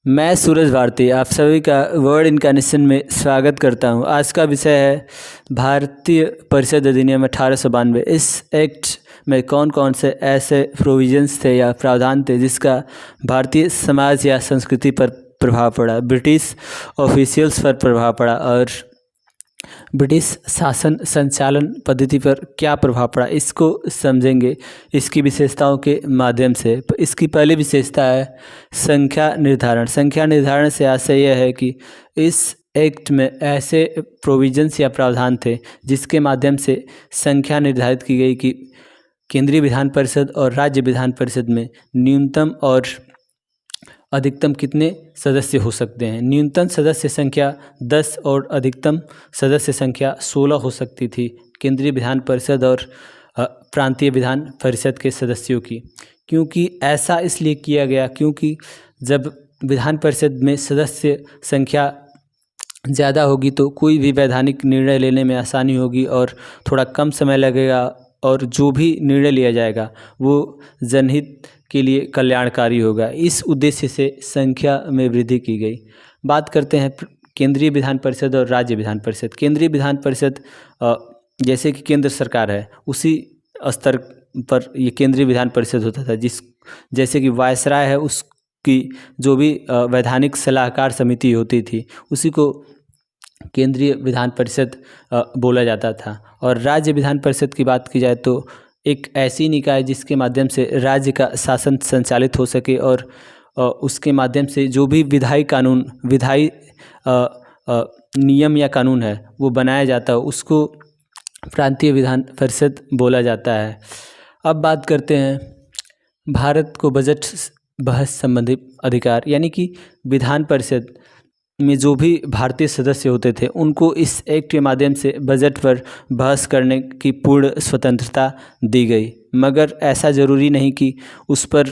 मैं सूरज भारती आप सभी का वर्ड इनकार्नेशन में स्वागत करता हूं। आज का विषय है भारतीय परिषद अधिनियम 1892। इस एक्ट में कौन कौन से ऐसे प्रोविजंस थे या प्रावधान थे जिसका भारतीय समाज या संस्कृति पर प्रभाव पड़ा, ब्रिटिश ऑफिशियल्स पर प्रभाव पड़ा और ब्रिटिश शासन संचालन पद्धति पर क्या प्रभाव पड़ा, इसको समझेंगे इसकी विशेषताओं के माध्यम से। इसकी पहली विशेषता है संख्या निर्धारण। संख्या निर्धारण से आशय यह है कि इस एक्ट में ऐसे प्रोविजंस या प्रावधान थे जिसके माध्यम से संख्या निर्धारित की गई कि केंद्रीय विधान परिषद और राज्य विधान परिषद में न्यूनतम और अधिकतम कितने सदस्य हो सकते हैं। न्यूनतम सदस्य संख्या 10 और अधिकतम सदस्य संख्या 16 हो सकती थी केंद्रीय विधान परिषद और प्रांतीय विधान परिषद के सदस्यों की। क्योंकि ऐसा इसलिए किया गया क्योंकि जब विधान परिषद में सदस्य संख्या ज़्यादा होगी तो कोई भी वैधानिक निर्णय लेने में आसानी होगी और थोड़ा कम समय लगेगा और जो भी निर्णय लिया जाएगा वो जनहित के लिए कल्याणकारी होगा। इस उद्देश्य से संख्या में वृद्धि की गई। बात करते हैं केंद्रीय विधान परिषद और राज्य विधान परिषद। केंद्रीय विधान परिषद जैसे कि केंद्र सरकार है उसी स्तर पर ये केंद्रीय विधान परिषद होता था। जैसे कि वायसराय है उसकी जो भी वैधानिक सलाहकार समिति होती थी उसी को केंद्रीय विधान परिषद बोला जाता था। और राज्य विधान परिषद की बात की जाए तो एक ऐसी निकाय जिसके माध्यम से राज्य का शासन संचालित हो सके और उसके माध्यम से जो भी विधायी नियम या कानून है वो बनाया जाता है उसको प्रांतीय विधान परिषद बोला जाता है। अब बात करते हैं भारत को बजट बहस संबंधी अधिकार, यानी कि विधान परिषद में जो भी भारतीय सदस्य होते थे उनको इस एक्ट के माध्यम से बजट पर बहस करने की पूर्ण स्वतंत्रता दी गई। मगर ऐसा ज़रूरी नहीं कि उस पर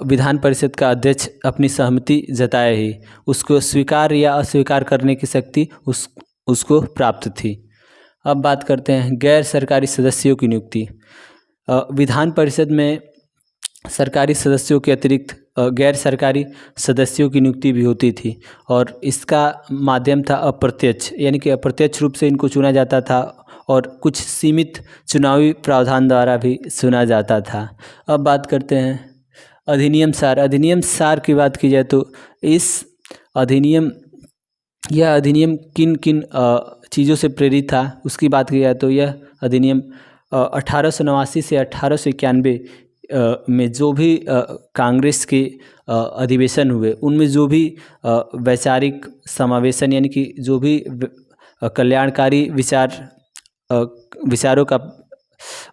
विधान परिषद का अध्यक्ष अपनी सहमति जताए ही, उसको स्वीकार या अस्वीकार करने की शक्ति उसको प्राप्त थी। अब बात करते हैं गैर सरकारी सदस्यों की नियुक्ति। विधान परिषद में सरकारी सदस्यों के अतिरिक्त गैर सरकारी सदस्यों की नियुक्ति भी होती थी और इसका माध्यम था अप्रत्यक्ष, यानी कि अप्रत्यक्ष रूप से इनको चुना जाता था और कुछ सीमित चुनावी प्रावधान द्वारा भी चुना जाता था। अब बात करते हैं अधिनियम सार। अधिनियम सार की बात की जाए तो यह अधिनियम किन किन चीज़ों से प्रेरित था उसकी बात की जाए तो यह अधिनियम 1889 से 1891 में जो भी कांग्रेस के अधिवेशन हुए उनमें जो भी वैचारिक समावेशन, यानी कि जो भी कल्याणकारी विचारों का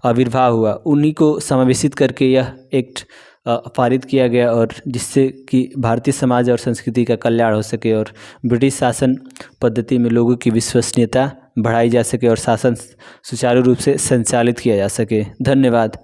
आविर्भाव हुआ उन्हीं को समावेशित करके यह एक्ट पारित किया गया और जिससे कि भारतीय समाज और संस्कृति का कल्याण हो सके और ब्रिटिश शासन पद्धति में लोगों की विश्वसनीयता बढ़ाई जा सके और शासन सुचारू रूप से संचालित किया जा सके। धन्यवाद।